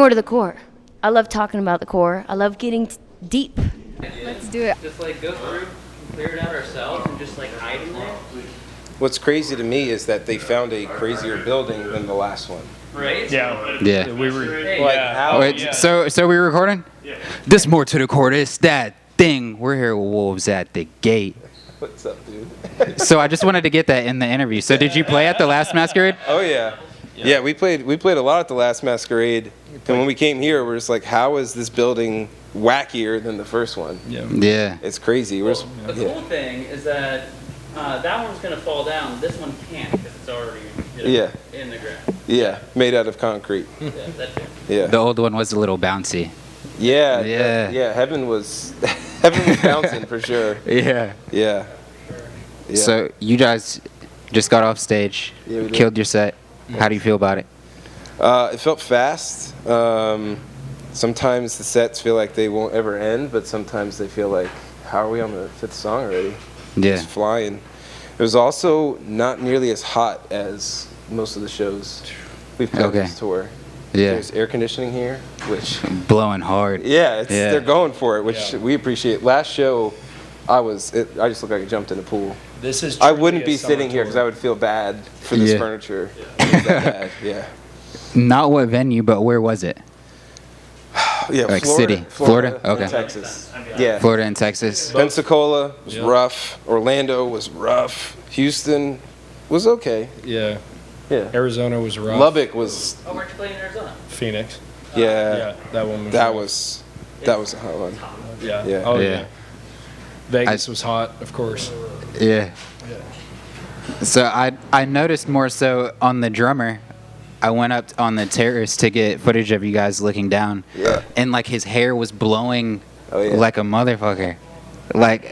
more to the core. I love talking about the core. I love getting deep. Let's do it. Just like go through, clear it out ourselves, and just like hide in there. What's crazy to me is that they found a crazier building than the last one. Right? Yeah. Yeah. We were. Like how? Wait, so we recording? Yeah. This more to the core. This that thing. We're here with wolves at the gate. What's up, dude? So I just wanted to get that in the interview. So did you play at the last Masquerade? Oh yeah. Yeah, we played a lot at the last Masquerade, and when we came here, we're just like, how is this building wackier than the first one? Yeah. It's crazy. The cool thing is that that one's gonna fall down. This one can't because it's already in the ground. Yeah, made out of concrete. Yeah, that's it. Yeah. The old one was a little bouncy. Yeah. Yeah. Heaven was bouncing for sure. Yeah. Yeah. So you guys just got off stage, Yeah, we did. killed your set. How do you feel about it? It felt fast. Sometimes the sets feel like they won't ever end, but sometimes they feel like, how are we on the 5th song already? Yeah. It's flying. It was also not nearly as hot as most of the shows we've played Okay. this tour. Yeah. There's air conditioning here, which Blowing hard. they're going for it, which we appreciate. Last show, I just looked like I jumped in a pool. This is. I wouldn't be sitting here because I would feel bad for this Yeah. furniture. It was that bad. Yeah. Not what venue, but where was it? Yeah, Like Florida, city? Florida? and Okay. Texas. Yeah. Florida and Texas. Pensacola was rough. Orlando was rough. Houston was okay. Yeah. Yeah. Arizona was rough. Lubbock was. Oh, where'd you play in Arizona? Phoenix. Yeah. Yeah, that one was. That rough. was a hot one. Yeah. Yeah. Oh Yeah. yeah. Vegas was hot, of course. Yeah. So I noticed more so on the drummer. I went up on the terrace to get footage of you guys looking down. Yeah. And like his hair was blowing Oh, yeah. like a motherfucker. Like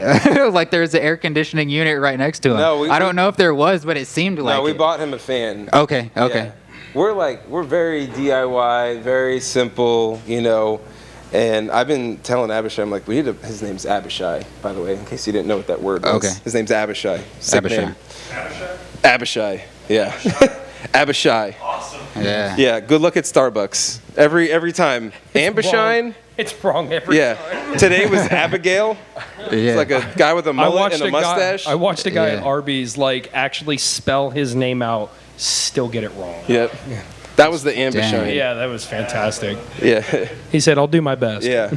like there's an air conditioning unit right next to him. No, I don't know if there was, but it seemed like No, we it. bought him a fan. Okay. Yeah. We're very DIY, very simple, And I've been telling Abishai, I'm like, his name's Abishai, by the way, in case you didn't know what that word was. Okay. His name's Abishai. Sick Abishai. name. Abishai. Yeah. Abishai. Awesome. Yeah. Yeah. Good luck at Starbucks. Every time. Ambishine. It's wrong every time. Yeah. Today was Abigail. Yeah. It's like a guy with a mullet and a mustache. I watched a guy Yeah. at Arby's actually spell his name out, still get it wrong. Yep. That was the Ambishine. Yeah, that was fantastic. Yeah. He said, "I'll do my best." Yeah.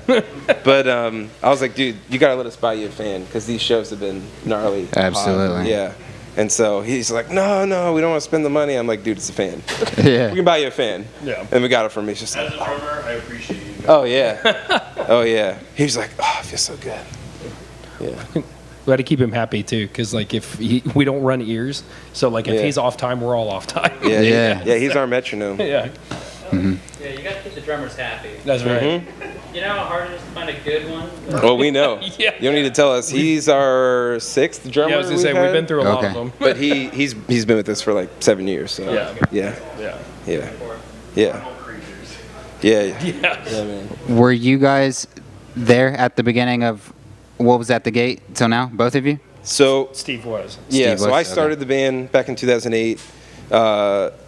But I was like, dude, you got to let us buy you a fan because these shows have been gnarly. Absolutely. Yeah. And so he's like, no, we don't want to spend the money. I'm like, dude, it's a fan. Yeah. We can buy you a fan. Yeah. And we got it from him. He's just As like, a drummer, I appreciate you. oh, yeah. Oh, yeah. He was like, oh, it feels so good. Yeah. We had to keep him happy too, because if we don't run ears, so if Yeah. he's off time, we're all off time. Yeah. Yeah. Yeah, he's our metronome. Yeah. Yeah, you gotta keep the drummers happy. That's right. You know how hard it is to find a good one? Well, we know. Yeah. You don't need to tell us. He's our 6th drummer. Yeah, I was gonna say we've been through a lot of Okay. them. But he's been with us for like 7 years. So. Yeah. Yeah. Yeah. Yeah. Yeah. Yeah. Yeah. Yeah. Yeah, man. Were you guys there at the beginning of what was at the gate till now, both of you? So Steve was. yeah, Steve so was, I okay. started the band back in 2008.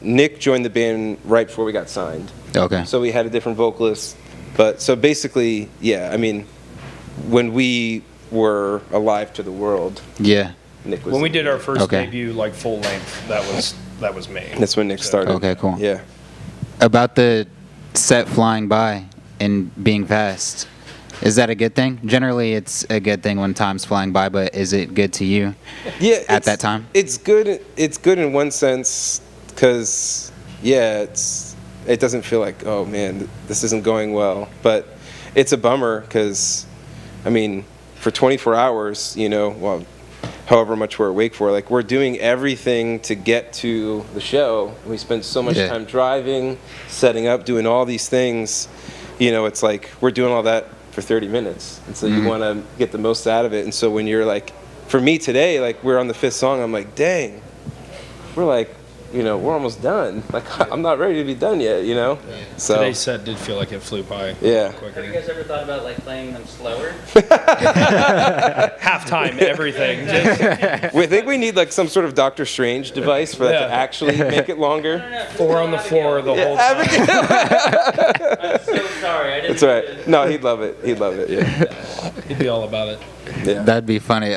Nick joined the band right before we got signed. Okay. So we had a different vocalist. But so basically, yeah, I mean, when we were alive to the world, Yeah. Nick was. When we did our first Okay. debut, full length, that was me. That's when Nick started. Okay, cool. Yeah. About the set flying by and being fast, is that a good thing? Generally, it's a good thing when time's flying by, but is it good to you? Yeah. At it's- that time? It's good. It's good in one sense because, yeah, it doesn't feel like, oh man, this isn't going well. But it's a bummer because, I mean, for 24 hours, well, however much we're awake for, we're doing everything to get to the show. We spend so much Yeah. time driving, setting up, doing all these things. It's like we're doing all that for 30 minutes. And so you want to get the most out of it. And so when you're for me today, we're on the 5th song, I'm like, dang, we're we're almost done. Like, I'm not ready to be done yet, So Today's set did feel like it flew by. Yeah. Have you guys ever thought about like playing them slower? Halftime, everything. Just we think we need like some sort of Doctor Strange device for that to actually make it longer. No, just four tell on the Abigail. floor the whole time. I'm so sorry. I didn't. It's all right. No, he'd love it. He'd love it. Yeah. He'd be all about it. Yeah. That'd be funny.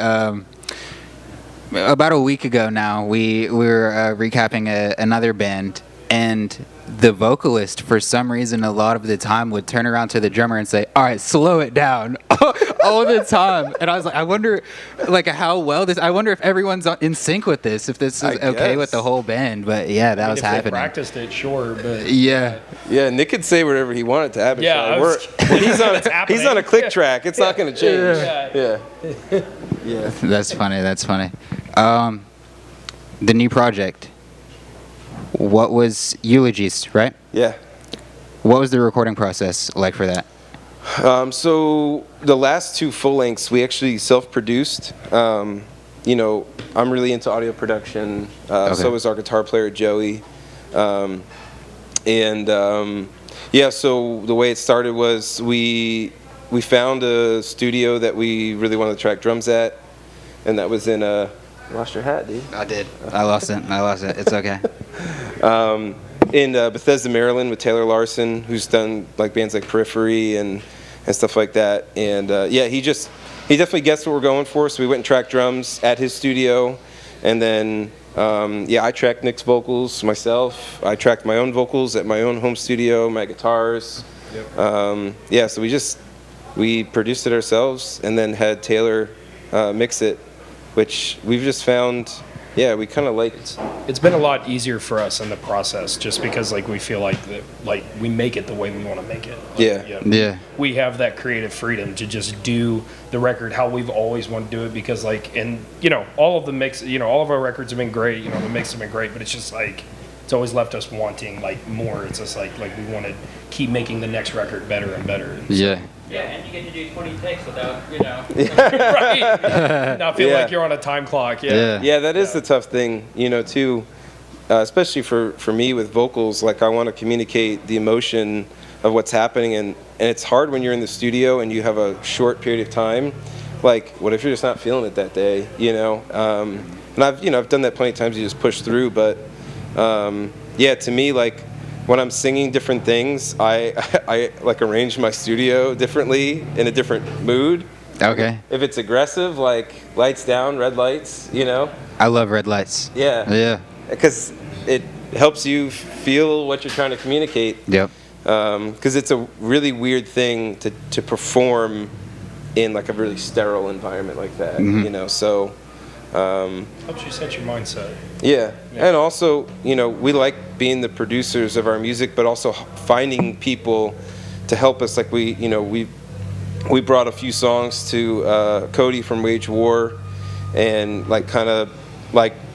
About a week ago now, we were recapping another band, and the vocalist, for some reason, a lot of the time would turn around to the drummer and say, "All right, slow it down," all the time. And I was like, I wonder, like, how well this. I wonder if everyone's in sync with this, if this is I okay with guess. the whole band. But yeah, that was If they happening. practiced it, sure, but Yeah. Yeah, Nick could say whatever he wanted to Abishai. Yeah, I was- When he's on It's happening. he's on a click track. It's not going to change. Yeah. Yeah. That's funny. That's funny. The new project. What was Eulogies, right? Yeah. What was the recording process like for that? So the last two full lengths we actually self-produced. I'm really into audio production. So is our guitar player Joey. So the way it started was we found a studio that we really wanted to track drums at, and that was in you lost your hat, dude. I did. I lost it. It's okay. In Bethesda, Maryland, with Taylor Larson, who's done like bands like Periphery and stuff like that. And he definitely gets what we're going for. So we went and tracked drums at his studio, and then I tracked Nick's vocals myself. I tracked my own vocals at my own home studio, my guitars. Yep. So we produced it ourselves, and then had Taylor mix it, which we've just found. Yeah, we kind of liked. it's been a lot easier for us in the process, just because like we feel like we make it the way we want to make it. Like, Yeah. We have that creative freedom to just do the record how we've always wanted to do it, because all of the mix, all of our records have been great. The mix have been great, but it's just like it's always left us wanting like more. It's just like we want to keep making the next record better and better. Yeah. Yeah, and you get to do 20 takes without, Right. Not feel Yeah. like you're on a time clock. Yeah. Yeah, that is the tough thing, too, especially for me with vocals. Like, I want to communicate the emotion of what's happening, and it's hard when you're in the studio and you have a short period of time. Like, what if you're just not feeling it that day, And I've done that plenty of times. You just push through, but to me, like, when I'm singing different things, I like arrange my studio differently in a different mood. Okay. If it's aggressive, like lights down, red lights, I love red lights. Yeah. Yeah. Because it helps you feel what you're trying to communicate. Yep. Because it's a really weird thing to perform in like a really sterile environment like that, So. Helps you set your mindset. Yeah, and also, we like being the producers of our music, but also finding people to help us. Like we brought a few songs to Cody from Wage War, and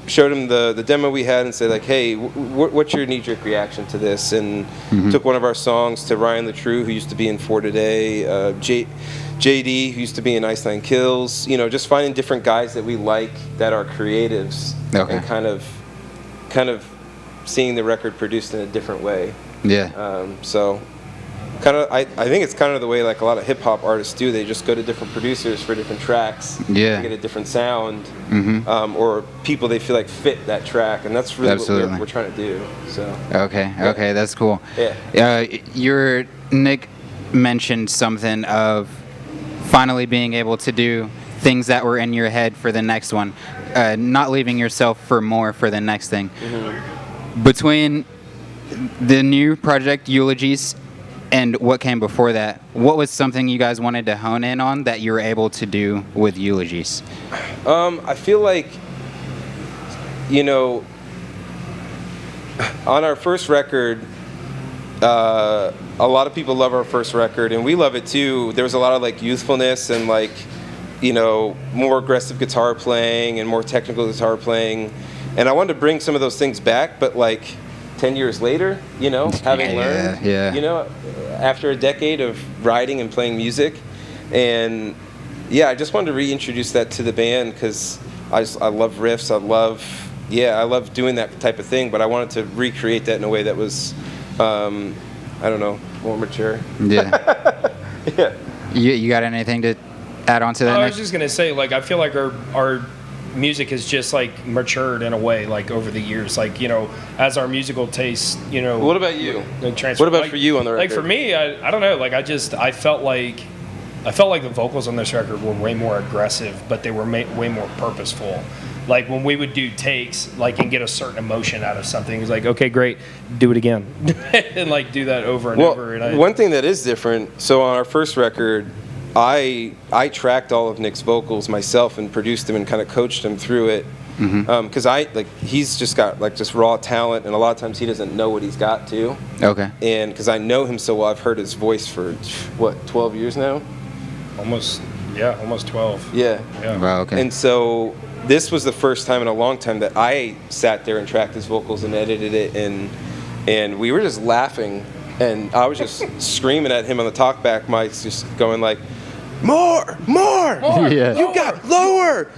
showed him the demo we had and said like, hey, what's your knee-jerk reaction to this? And took one of our songs to Ryan LaTrue, who used to be in For Today, JD, who used to be in Ice Nine Kills, just finding different guys that we like that are creatives, and kind of seeing the record produced in a different way. Yeah. I think it's kind of the way like a lot of hip hop artists do. They just go to different producers for different tracks to get a different sound, or people they feel like fit that track, and that's really what we're trying to do. So. Okay, that's cool. Yeah. Nick mentioned something of finally being able to do things that were in your head for the next one, not leaving yourself for more for the next thing. Between the new project Eulogies and what came before that, what was something you guys wanted to hone in on that you were able to do with Eulogies? I feel like, on our first record, a lot of people love our first record, and we love it too. There was a lot of like youthfulness and like, more aggressive guitar playing and more technical guitar playing. And I wanted to bring some of those things back, but like 10 years later, having learned, after a decade of writing and playing music. And I just wanted to reintroduce that to the band because I love riffs. I love yeah, I love doing that type of thing, but I wanted to recreate that in a way that was, I don't know, more mature. Yeah. Yeah. You got anything to add on to that? I Nick? was just gonna say, like, I feel like our music has just like matured in a way, like over the years, like, you know, as our musical tastes, you know. What about you? Like, transfer. What about like, for you on the record? Like for me, I don't know. Like I felt like the vocals on this record were way more aggressive, but they were way more purposeful. Like when we would do takes, like, and get a certain emotion out of something, it was like, okay, great, do it again, and like do that over and over. And one thing that is different. So on our first record, I tracked all of Nick's vocals myself and produced them and kind of coached him through it. Because he's just got like just raw talent, and a lot of times he doesn't know what he's got to. Okay. And because I know him so well, I've heard his voice for what, 12 years now. almost 12. Yeah. Yeah. Wow. Okay. And so this was the first time in a long time that I sat there and tracked his vocals and edited it, and we were just laughing, and I was just screaming at him on the talkback mics, just going like, more, Yeah. you got lower,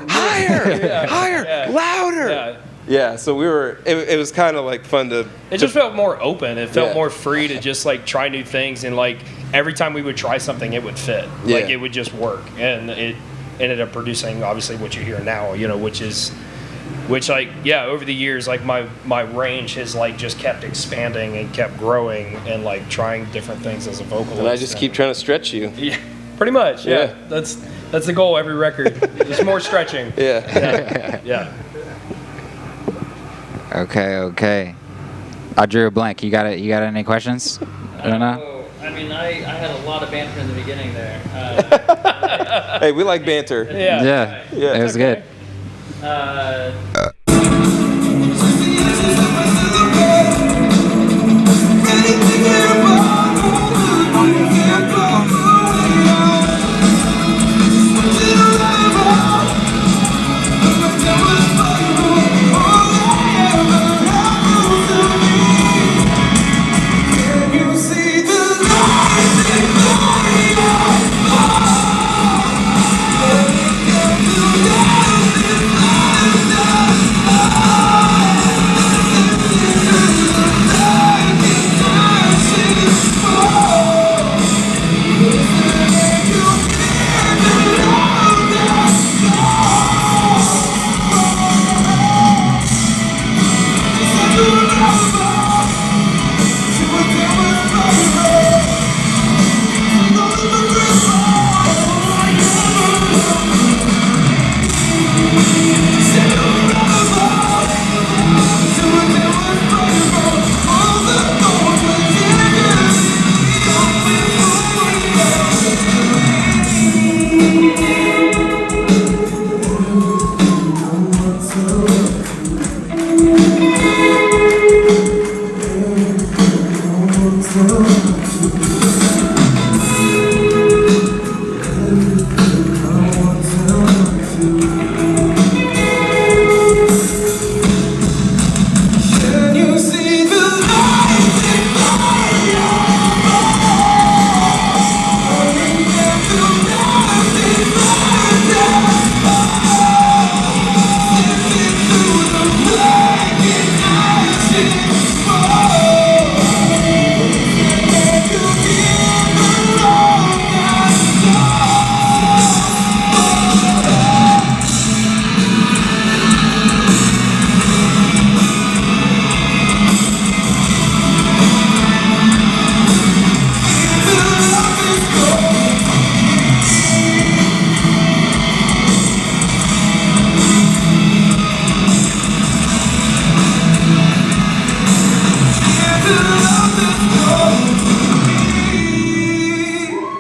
higher, louder. Yeah, so it was kind of like fun to. It just felt more open. It felt Yeah. more free to just like try new things, and like every time we would try something, it would fit. Yeah. Like it would just work, and it ended up producing obviously what you hear now. You know, which like, yeah, over the years, like my range has like just kept expanding and kept growing, and like trying different things as a vocalist. And I just keep trying to stretch you. Yeah, pretty much. Yeah, Yeah. that's the goal every record. Just more stretching. Yeah. Yeah. Okay. I drew a blank. You got it? You got any questions? I don't know. I mean, I had a lot of banter in the beginning there. Hey, we like banter. Yeah. Yeah. It was good.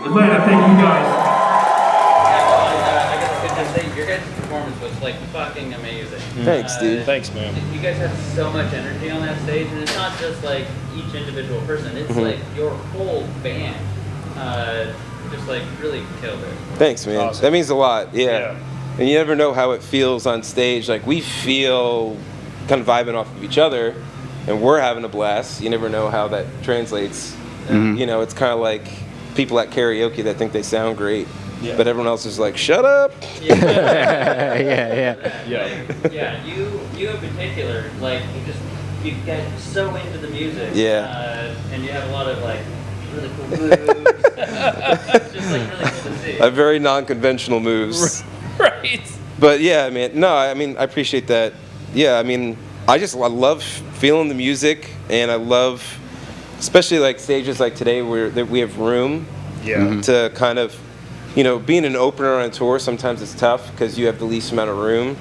Atlanta, thank you guys. I guess I could just say your guys' performance was like fucking amazing. Thanks, dude. Thanks, man. You guys had so much energy on that stage, and it's not just like each individual person. It's like your whole band. Just like really killed it. Thanks, man. Awesome. That means a lot. Yeah. And you never know how it feels on stage. Like, we feel kind of vibing off of each other, and we're having a blast. You never know how that translates. And, you know, it's kind of like people at karaoke that think they sound great. Yeah. but everyone else is like, shut up. yeah, Yeah. Like, yeah, you in particular, like you get so into the music. Yeah. And you have a lot of like really cool moves. It's just like really cool to see. I have very non-conventional moves. Right. But yeah, man, no, I mean, I appreciate that. Yeah, I mean, I love feeling the music, and I love, especially like stages like today where we have room Yeah. to kind of, being an opener on a tour, sometimes it's tough because you have the least amount of room.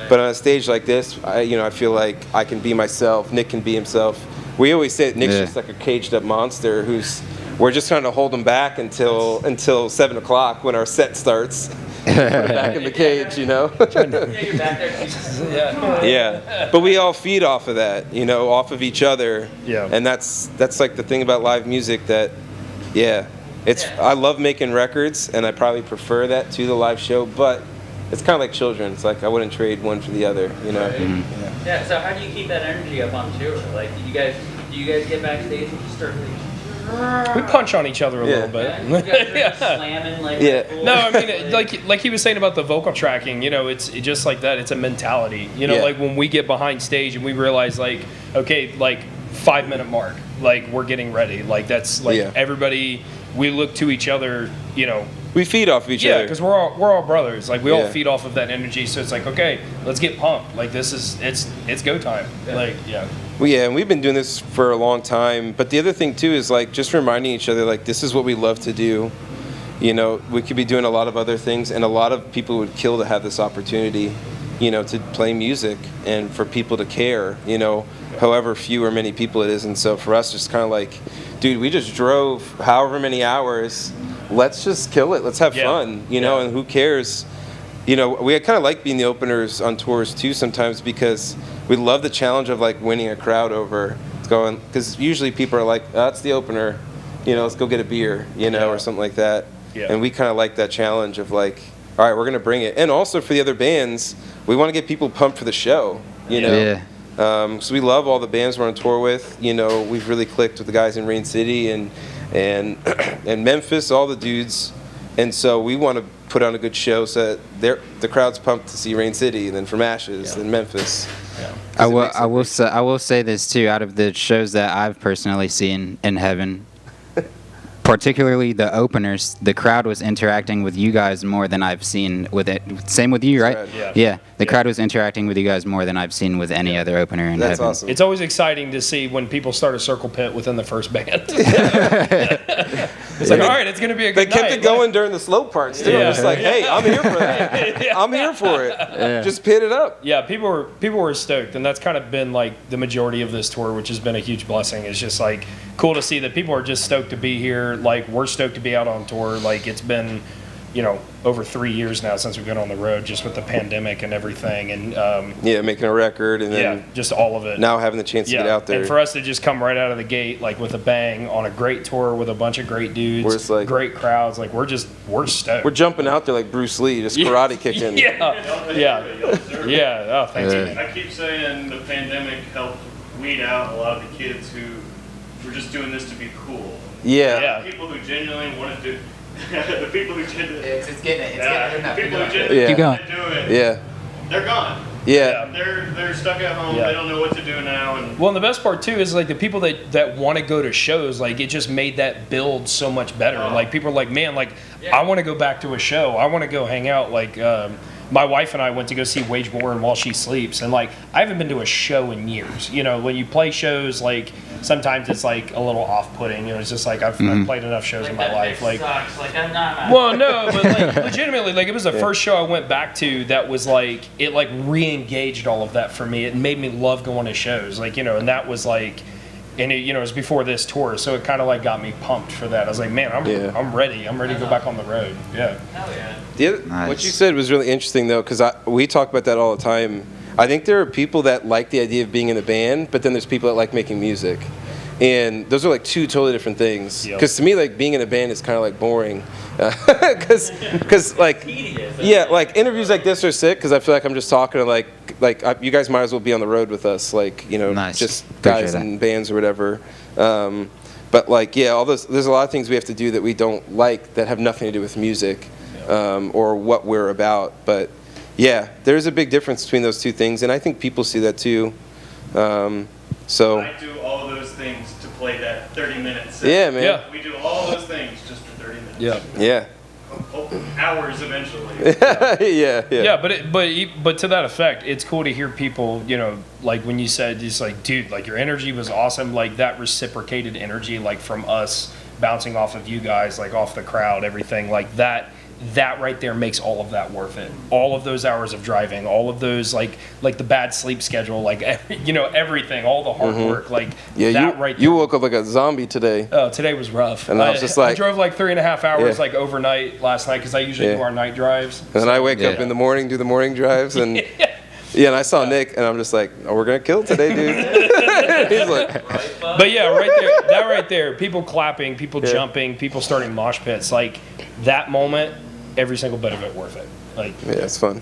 But on a stage like this, I feel like I can be myself. Nick can be himself. We always say that Nick's just like a caged up monster we're just trying to hold him back until 7 o'clock when our set starts. Put him back in the cage, Yeah, you're back there. Yeah, but we all feed off of that, off of each other. Yeah. And that's like the thing about live music that, I love making records, and I probably prefer that to the live show, but it's kind of like children. It's like I wouldn't trade one for the other, Right. Yeah. So how do you keep that energy up on tour? Like, do you guys get backstage and just start like? We punch on each other a little bit. Yeah, you guys are just slamming like. Yeah. full- No, I mean, like he was saying about the vocal tracking, it's just like that. It's a mentality, Yeah. like when we get behind stage and we realize like, okay, like 5-minute mark, like we're getting ready. Like that's like everybody, we look to each other, We feed off of each yeah, other. because we're all brothers. Like we all Yeah. feed off of that energy. So it's like, okay, let's get pumped. Like it's go time. Like, yeah. Well, yeah, and we've been doing this for a long time. But the other thing too is like just reminding each other, like, this is what we love to do. We could be doing a lot of other things, and a lot of people would kill to have this opportunity, to play music and for people to care, however few or many people it is. And so for us, just kind of like, dude, we just drove however many hours. Let's just kill it. Let's have fun, and who cares? We kind of like being the openers on tours too sometimes, because we love the challenge of like winning a crowd over. It's going, because usually people are like, oh, that's the opener, let's go get a beer, or something like that. Yeah. And we kind of like that challenge of like, all right, we're gonna bring it. And also for the other bands, we want to get people pumped for the show, Yeah. So we love all the bands we're on tour with. We've really clicked with the guys in Rain City and Memphis, all the dudes. And so we want to put on a good show so that the crowd's pumped to see Rain City, and then from Ashes, and Memphis. Yeah. I will say this too. Out of the shows that I've personally seen in heaven, particularly the openers, the crowd was interacting with you guys more than I've seen with it. Same with you, right? Right. Yeah. The crowd was interacting with you guys more than I've seen with any other opener in That's heaven. awesome. It's always exciting to see when people start a circle pit within the first band. It's like, all right, it's going to be a They good kept night. it going during the slow parts too. Yeah. I'm just like, hey, I'm here for that. I'm here for it. Just pit it up. Yeah, people were stoked, and that's kind of been like the majority of this tour, which has been a huge blessing. It's just like cool to see that people are just stoked to be here. Like, we're stoked to be out on tour. Like, it's been, over 3 years now since we've been on the road, just with the pandemic and everything, and Making a record, and then just all of it. now having the chance to get out there. And for us to just come right out of the gate, like with a bang, on a great tour with a bunch of great dudes, Where it's like- great crowds, like we're stoked. We're jumping out there like Bruce Lee, just karate kicking. Yeah. Oh, thanks, man. I keep saying the pandemic helped weed out a lot of the kids who were just doing this to be cool. Yeah. People who genuinely want to do the people who genuinely It's getting the people who genuinely Keep going. want to do it, Yeah. they're gone. Yeah. They're stuck at home. Yeah. They don't know what to do now. And Well, and the best part too is like the people that want to go to shows, like it just made that build so much better. Like people are like, man, like I want to go back to a show. I want to go hang out. Like my wife and I went to go see Wage War and While She Sleeps, and like I haven't been to a show in years. When you play shows, like sometimes it's like a little off-putting. It's just like I've played enough shows in my that life. mix Like, sucks. Like I'm not. well, no, but like legitimately, like it was the first show I went back to that was like it like re-engaged all of that for me. It made me love going to shows, like and that was like, and it was before this tour, so it kind of like got me pumped for that. I was like, man, I'm ready. I'm ready to go back on the road. Yeah. Hell yeah. Nice. What you said was really interesting though, because we talk about that all the time. I think there are people that like the idea of being in a band, but then there's people that like making music. And those are like two totally different things. Yep. Because to me, like being in a band is kind of like boring. Because like, Tedious. yeah, like interviews like this are sick because I feel like I'm just talking to like you guys might as well be on the road with us, like Nice. just Appreciate guys that. in bands or whatever. But like, yeah, all those there's a lot of things we have to do that we don't like that have nothing to do with music. or what we're about. But yeah, there's a big difference between those two things, and I think people see that too. So I do all of those things to play that 30-minute set. yeah, man. Yeah. We do all those things just for 30 minutes. Yeah. Yeah. Hours eventually. Yeah. Yeah, but to that effect, it's cool to hear people, you know, like when you said, just like, dude, like your energy was awesome, like that reciprocated energy, like from us bouncing off of you guys, like off the crowd, everything like that. That right there makes all of that worth it. All of those hours of driving, all of those like the bad sleep schedule, like everything, all the hard work, like Yeah, that right there. you woke up like a zombie today. Oh, today was rough. And I was just I like- drove like 3.5 hours Yeah. like overnight last night because I usually Yeah. do our night drives. And then I wake up Yeah. in the morning, do the morning drives, and yeah, and I saw Nick, and I'm just like, oh, we're gonna kill today, dude. He's like, But yeah, right there, that right there, people clapping, people jumping, people starting mosh pits, like that moment, every single bit of it worth it. Like, yeah, it's fun.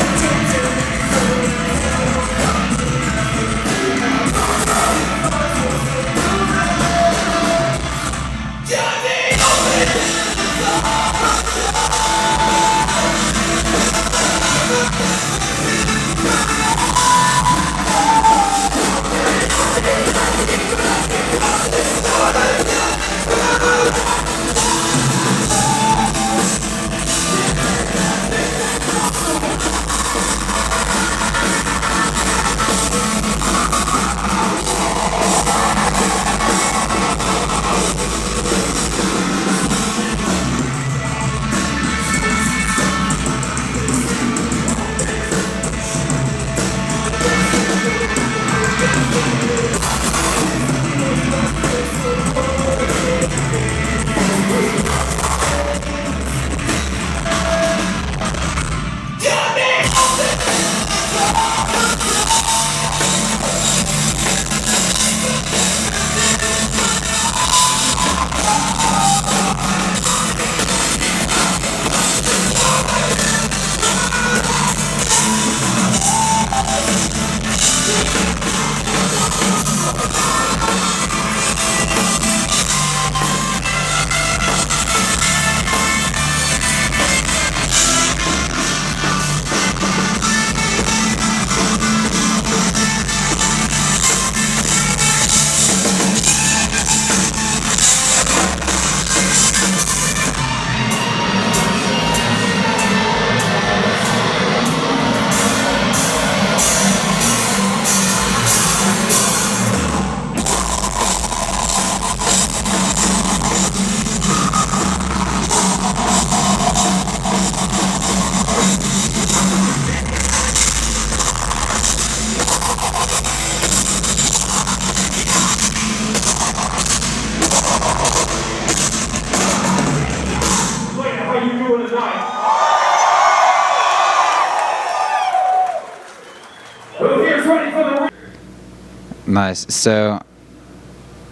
Nice. So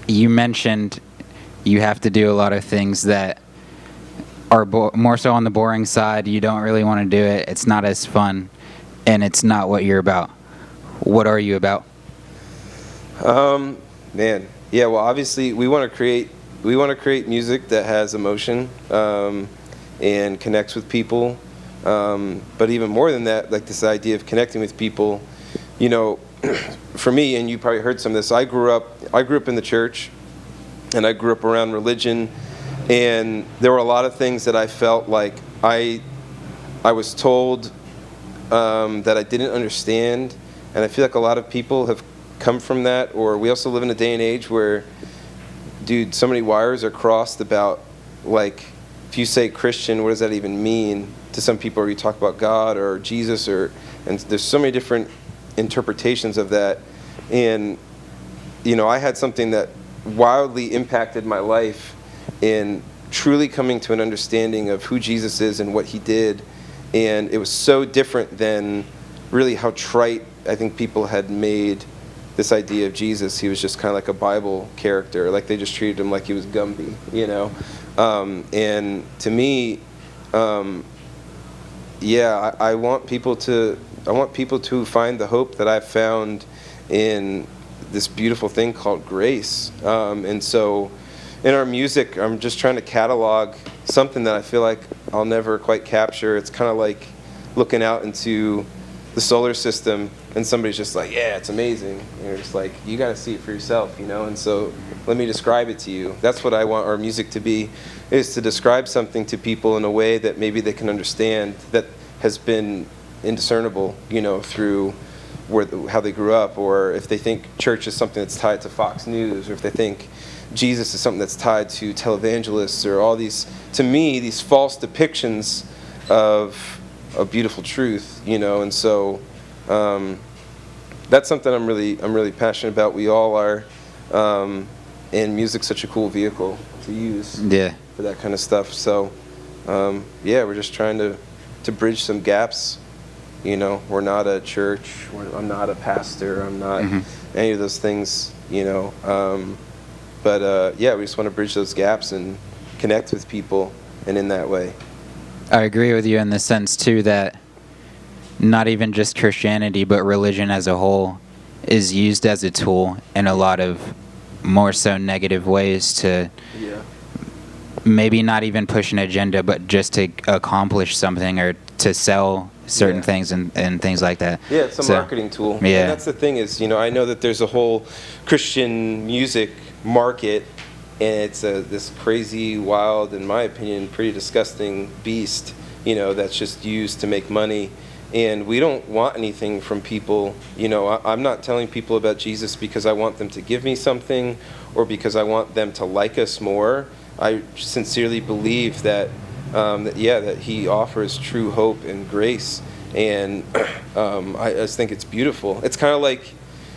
you mentioned you have to do a lot of things that are more so on the boring side. You don't really want to do it. It's not as fun, and it's not what you're about. What are you about? Man, yeah. Well, obviously, we want to create music that has emotion and connects with people. But even more than that, like this idea of connecting with people, you know, for me, and you probably heard some of this. I grew up in the church, and I grew up around religion, and there were a lot of things that I felt like I was told that I didn't understand, and I feel like a lot of people have come from that. Or we also live in a day and age where, dude, so many wires are crossed about, like, if you say Christian, what does that even mean to some people? Or you talk about God or Jesus, and there's so many different interpretations of that. And you know, I had something that wildly impacted my life in truly coming to an understanding of who Jesus is and what he did. And it was so different than really how trite I think people had made this idea of Jesus. He was just kind of like a Bible character, like they just treated him like he was Gumby, you know. And to me, yeah, I want people to find the hope that I've found in this beautiful thing called grace. And so in our music, I'm just trying to catalog something that I feel like I'll never quite capture. It's kind of like looking out into the solar system and somebody's just like, yeah, it's amazing. And you're just like, you got to see it for yourself, you know? And so let me describe it to you. That's what I want our music to be, is to describe something to people in a way that maybe they can understand, that has been indiscernible, you know, through how they grew up, or if they think church is something that's tied to Fox News, or if they think Jesus is something that's tied to televangelists, or all these, to me, these false depictions of a beautiful truth, you know. And so that's something I'm really passionate about. We all are, and music's such a cool vehicle to use for that kind of stuff. So yeah, we're just trying to bridge some gaps. You know, we're not a church. I'm not a pastor. I'm not any of those things. You know, but yeah, we just want to bridge those gaps and connect with people, and in that way. I agree with you in the sense, too, that not even just Christianity, but religion as a whole is used as a tool in a lot of more so negative ways to maybe not even push an agenda, but just to accomplish something or to sell certain things and things like that. Yeah, it's a marketing tool. Yeah. And that's the thing is, you know, I know that there's a whole Christian music market, and it's this crazy, wild, in my opinion, pretty disgusting beast, you know, that's just used to make money. And we don't want anything from people. You know, I'm not telling people about Jesus because I want them to give me something or because I want them to like us more. I sincerely believe that, that he offers true hope and grace. And I just think it's beautiful. It's kind of like,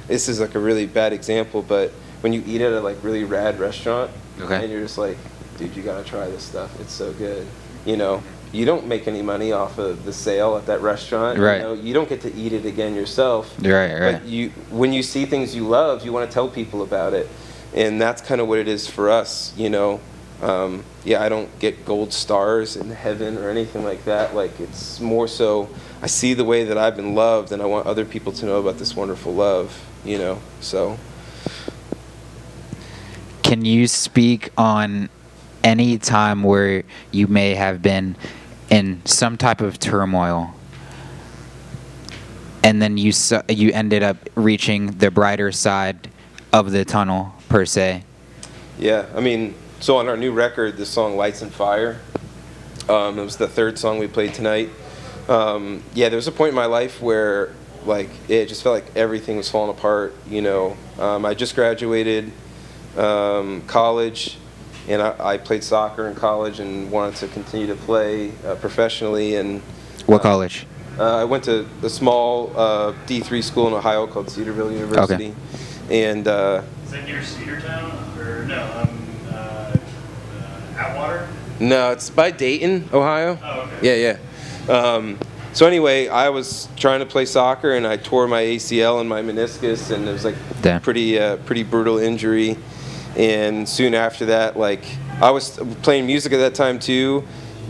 this is like a really bad example, but when you eat at a like really rad restaurant, and you're just like, dude, you gotta try this stuff. It's so good. You know, you don't make any money off of the sale at that restaurant. Right. You know, you don't get to eat it again yourself. Right. But when you see things you love, you want to tell people about it, and that's kind of what it is for us. You know, I don't get gold stars in heaven or anything like that. Like, it's more so I see the way that I've been loved, and I want other people to know about this wonderful love. You know, so. Can you speak on any time where you may have been in some type of turmoil and then you ended up reaching the brighter side of the tunnel, per se? Yeah, I mean, so on our new record, the song Lights and Fire, it was the third song we played tonight. There was a point in my life where, like, it just felt like everything was falling apart, you know. I just graduated college, and I played soccer in college and wanted to continue to play professionally. And what college? I went to a small D3 school in Ohio called Cedarville University. Okay. And is that near Cedartown or no? Atwater? No, it's by Dayton, Ohio. Oh, okay. Yeah. So anyway, I was trying to play soccer, and I tore my ACL and my meniscus, and it was like pretty brutal injury. And soon after that, like, I was playing music at that time too.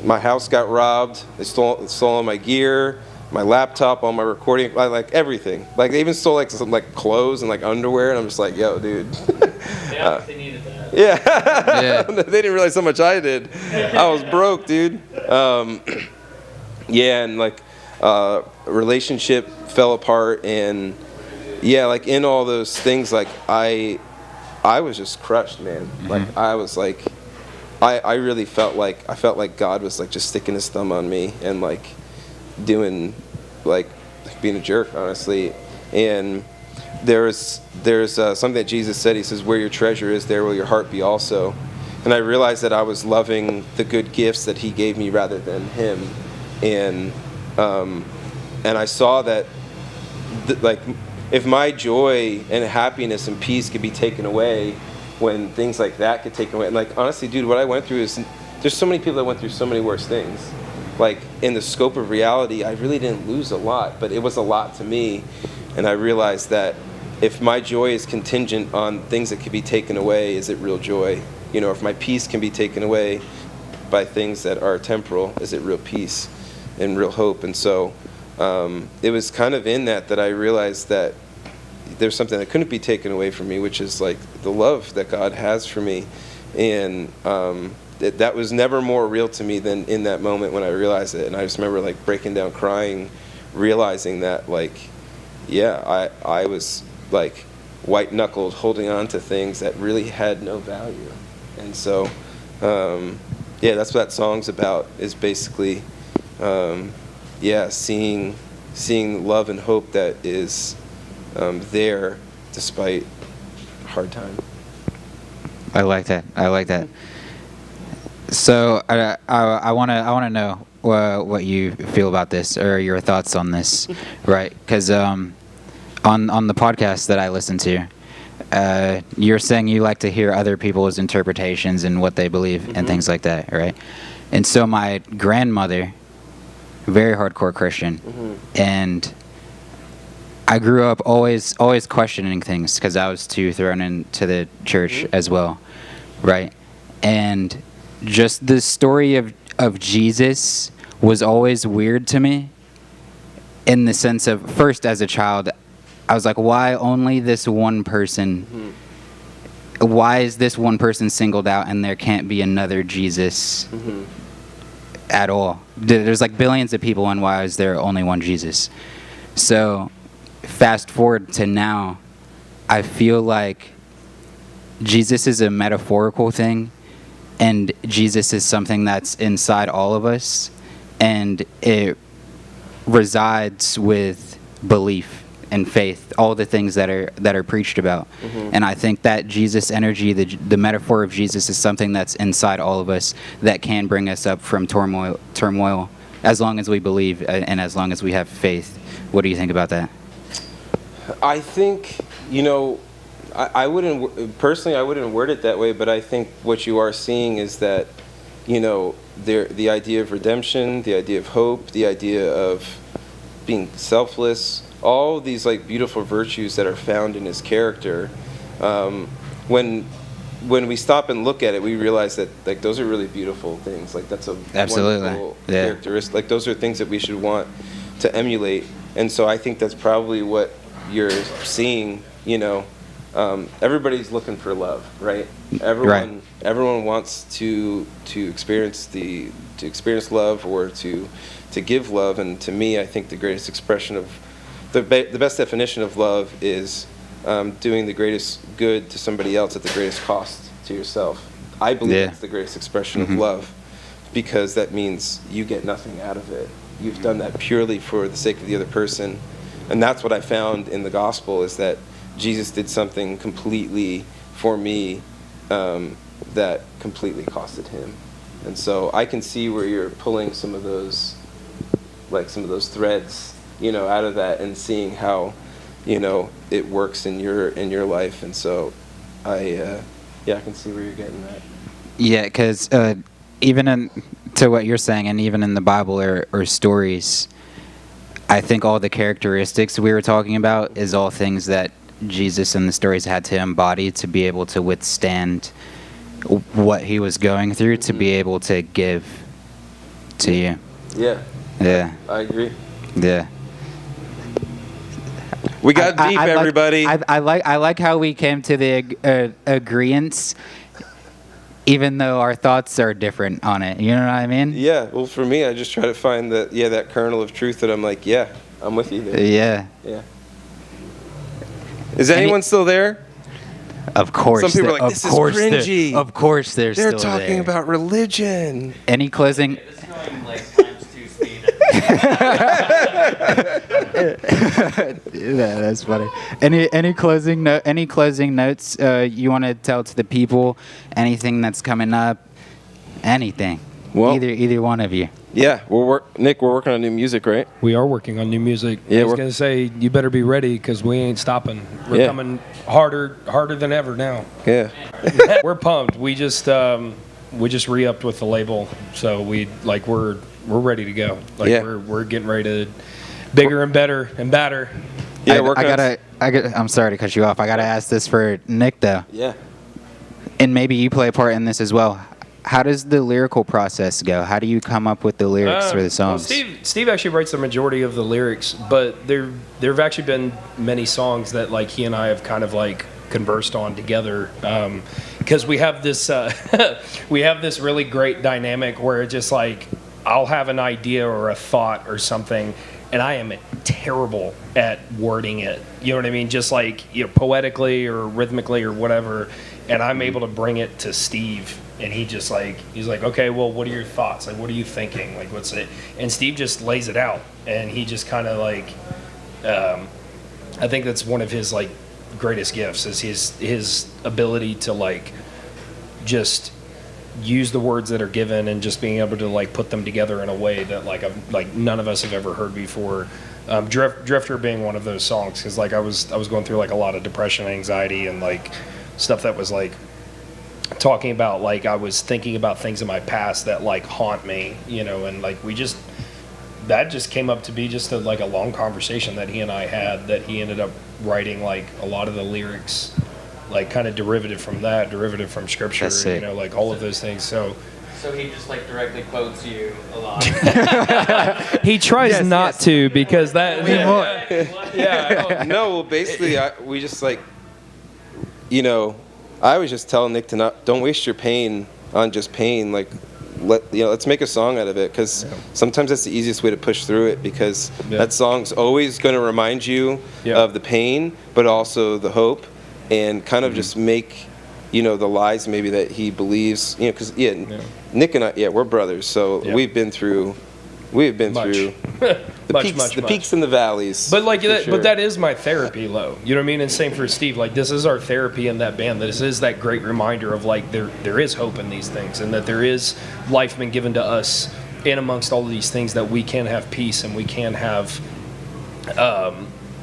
My house got robbed. They stole all my gear, my laptop, all my recording, like everything. Like, they even stole like some like clothes and like underwear, and I'm just like, yo, dude. They obviously needed that. Yeah. They didn't realize how much I did. I was broke, dude. And like relationship fell apart, and like in all those things, like I was just crushed, man. Like, I was like, I really felt like God was like just sticking his thumb on me and like doing, like, being a jerk, honestly. And there's something that Jesus said. He says, where your treasure is, there will your heart be also. And I realized that I was loving the good gifts that he gave me rather than him. And I saw that, like, if my joy and happiness and peace could be taken away, when things like that get taken away, and like, honestly, dude, what I went through is, there's so many people that went through so many worse things. Like, in the scope of reality, I really didn't lose a lot, but it was a lot to me. And I realized that if my joy is contingent on things that could be taken away, is it real joy? You know, if my peace can be taken away by things that are temporal, is it real peace and real hope? And so it was kind of in that I realized that there's something that couldn't be taken away from me, which is like the love that God has for me. And that was never more real to me than in that moment when I realized it. And I just remember like breaking down crying, realizing that like, yeah, I was like white knuckled holding on to things that really had no value. And so, yeah, that's what that song's about, is basically, yeah, seeing love and hope that is there despite hard time. I like that. So I want to know what you feel about this, or your thoughts on this, right? Because on the podcast that I listen to, you're saying you like to hear other people's interpretations and what they believe and things like that, right? And so my grandmother, very hardcore Christian, and I grew up always questioning things because I was too thrown into the church as well, right? And just the story of Jesus was always weird to me, in the sense of, first as a child, I was like, why only this one person? Why is this one person singled out and there can't be another Jesus at all? There's like billions of people, and why is there only one Jesus? So fast forward to now, I feel like Jesus is a metaphorical thing, and Jesus is something that's inside all of us, and it resides with belief and faith, all the things that are preached about. And I think that Jesus energy, the metaphor of Jesus, is something that's inside all of us that can bring us up from turmoil, as long as we believe and as long as we have faith. What do you think about that? I think, I wouldn't, personally, I wouldn't word it that way, but I think what you are seeing is that, the idea of redemption, the idea of hope, the idea of being selfless, all of these like beautiful virtues that are found in his character, when we stop and look at it, we realize that like those are really beautiful things. Like that's a wonderful characteristic. Like those are things that we should want to emulate. And so I think that's probably what you're seeing. Everybody's looking for love, right? Everyone wants to experience love, or to give love. And to me, I think the greatest expression of the best definition of love is doing the greatest good to somebody else at the greatest cost to yourself. I believe that's the greatest expression of love, because that means you get nothing out of it. You've done that purely for the sake of the other person. And that's what I found in the gospel, is that Jesus did something completely for me that completely costed him. And so I can see where you're pulling some of those threads, out of that, and seeing how, it works in your life. And so I can see where you're getting that. Yeah, because even to what you're saying, and even in the Bible or stories, I think all the characteristics we were talking about is all things that Jesus and the stories had to embody to be able to withstand what he was going through, to be able to give to you. Yeah. I agree. Yeah. We got deep, everybody. I like how we came to the agreements, even though our thoughts are different on it. You know what I mean? Yeah. Well, for me, I just try to find that kernel of truth that I'm like, yeah, I'm with you there. Yeah. Is anyone still there? Of course. Some people are like, this is cringy. Of course they're still there. They're talking about religion. Any closing... This is going like times 2 speed. Yeah, that's funny. Any closing notes you want to tell to the people? Anything that's coming up? Anything? Well, either one of you. Yeah, Nick, we're working on new music, right? We are working on new music. Yeah, I was gonna say you better be ready, because we ain't stopping. We're coming harder than ever now. Yeah. We're pumped. We just re-upped with the label, so we're ready to go. We're getting ready to bigger and better and badder. Yeah, I'm sorry to cut you off. I gotta ask this for Nick though. Yeah. And maybe you play a part in this as well. How does the lyrical process go? How do you come up with the lyrics for the songs? Well, Steve actually writes the majority of the lyrics, but there've actually been many songs that like he and I have kind of like conversed on together, because we have this we have this really great dynamic where it's just like I'll have an idea or a thought or something, and I am terrible at wording it. You know what I mean? Just like, poetically or rhythmically or whatever. And I'm able to bring it to Steve, and he's like, okay, well, what are your thoughts? Like, what are you thinking? Like, what's it? And Steve just lays it out, and he just kind of like, I think that's one of his like greatest gifts is his ability to like just use the words that are given and just being able to like put them together in a way that like none of us have ever heard before. Drifter being one of those songs, because like I was going through like a lot of depression, anxiety, and like stuff that was like talking about like I was thinking about things in my past that like haunt me, and like that just came up to be just a long conversation that he and I had, that he ended up writing like a lot of the lyrics like kind of derivative from scripture, That's sick. Like all of those things. So he just like directly quotes you a lot. he tries not to, because that No, well, basically, we just like, I was just telling Nick to don't waste your pain on just pain. Like, let's make a song out of it, because sometimes that's the easiest way to push through it, because that song's always going to remind you of the pain, but also the hope, and kind of just make, the lies maybe that he believes, because Nick and I, we're brothers, so we've been through the peaks and the valleys. But like that, sure. but that is my therapy, Lo. You know what I mean? And same for Steve. Like, this is our therapy in that band. This is that great reminder of like there is hope in these things, and that there is life been given to us in amongst all of these things, that we can have peace, and we can have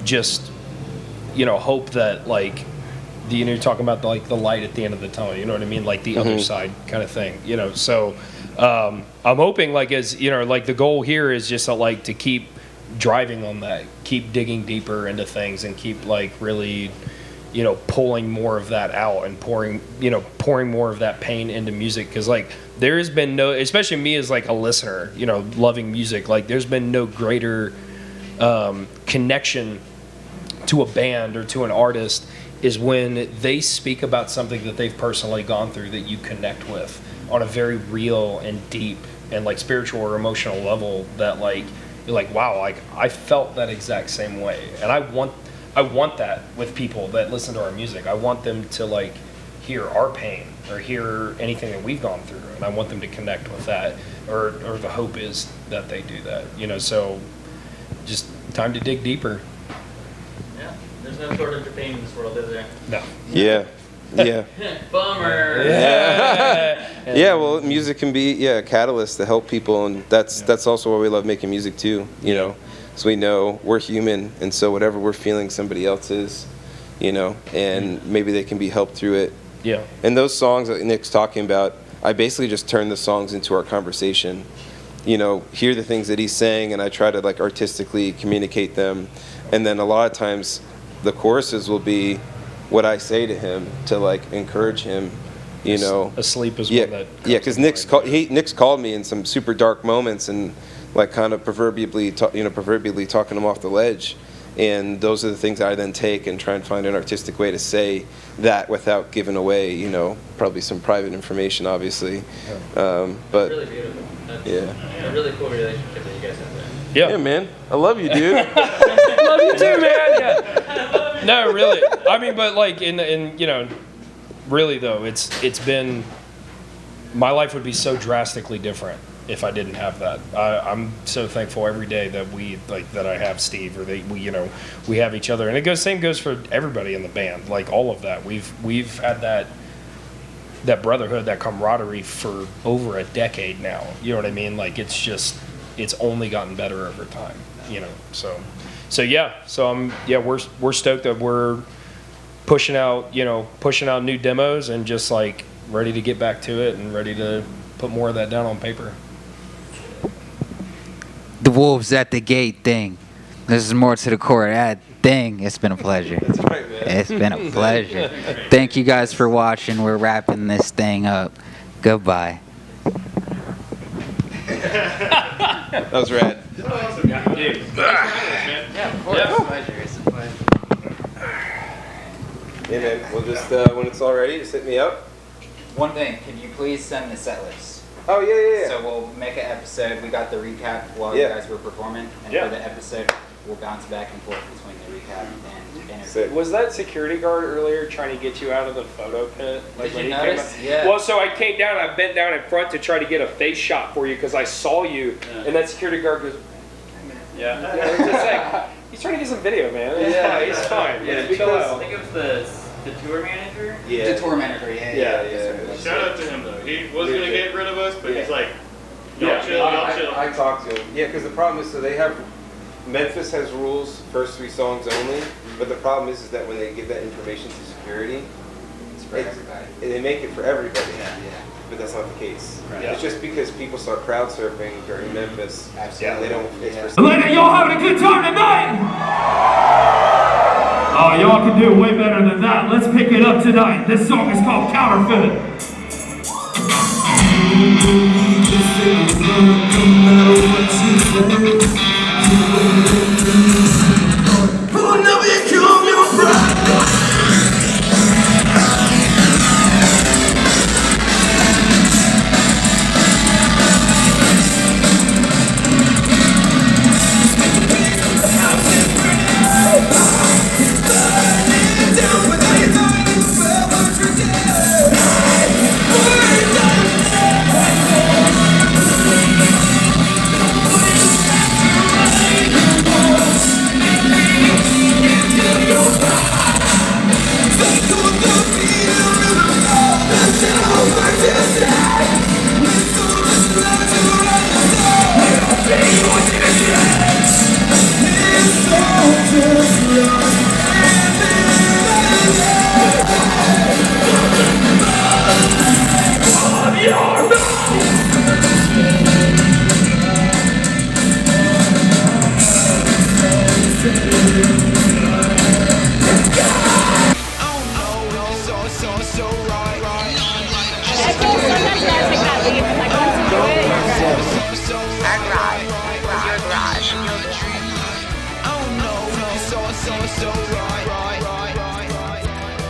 just hope that like you're talking about the light at the end of the tunnel. You know what I mean? Like the other side kind of thing. So. I'm hoping like like the goal here is just to keep driving on that, keep digging deeper into things, and keep like really, pulling more of that out, and pouring more of that pain into music. Cause like there has been no, especially me as like a listener, loving music, like there's been no greater, connection to a band or to an artist is when they speak about something that they've personally gone through that you connect with on a very real and deep and like spiritual or emotional level, that like you're like, wow, like I felt that exact same way. And I want that with people that listen to our music. I want them to like hear our pain or hear anything that we've gone through, and I want them to connect with that, or the hope is that they do that, so just time to dig deeper. Yeah, there's no shortage of pain in this world, is there? No. Yeah. Bummer. Yeah, well, music can be a catalyst to help people, and that's also why we love making music too, so we know we're human, and so whatever we're feeling, somebody else is, and maybe they can be helped through it. Yeah. And those songs that Nick's talking about, I basically just turn the songs into our conversation, hear the things that he's saying, and I try to like artistically communicate them, and then a lot of times the choruses will be what I say to him to like encourage him, Asleep is one that because Nick's called me in some super dark moments, and like kind of proverbially talking him off the ledge, and those are the things I then take and try and find an artistic way to say that without giving away, probably some private information, obviously. But Really beautiful. That's yeah, a really cool relationship that you guys have there. yeah, man, I love you, dude. Love you too, man. Yeah. No, really. I mean, but like really though, it's been, my life would be so drastically different if I didn't have that. I'm so thankful every day that that I have Steve, or that we have each other, and same goes for everybody in the band. Like all of that, we've had that brotherhood, that camaraderie for over a decade now. You know what I mean? Like it's only gotten better over time. So we're stoked that we're pushing out new demos, and just like ready to get back to it and ready to put more of that down on paper. The wolves at the gate thing. This is more to the core. That thing. It's been a pleasure. That's right, man. It's been a pleasure. Thank you guys for watching. We're wrapping this thing up. Goodbye. That was rad. Yeah, of course. Pleasure. It's a pleasure. Yeah, man. We'll just when it's all ready, just hit me up. One thing, could you please send the set list? Oh yeah. So we'll make an episode. We got the recap while you guys were performing, and for the episode, we'll bounce back and forth between the recap and interview. Sick. Was that security guard earlier trying to get you out of the photo pit? Did when you he notice? came out? Yeah. Well, so I came down, I bent down in front to try to get a face shot for you because I saw you, and that security guard goes, Yeah. it's just like, he's trying to get some video, man. Yeah, he's fine. Yeah, Chill because I out. think it was the tour manager. Yeah. The tour manager, Yeah. Shout out to him though. He was gonna get rid of us, but he's like, Yeah. y'all chill. I talked to him. Yeah, because the problem is, so they have, Memphis has rules, first 3 songs only, but the problem is that when they give that information to security, It's for everybody. they make it for everybody. Yeah. But that's not the case. Yeah. It's just because people start crowd surfing during Memphis. Absolutely. They don't. It's for Atlanta, y'all having a good time tonight? Oh, y'all can do way better than that. Let's pick it up tonight. This song is called Counterfeit.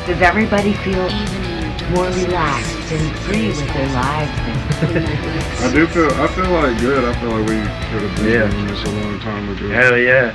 Does everybody feel more relaxed and free with their lives? I feel like good. I feel like we could have been doing this a long time ago. Hell yeah.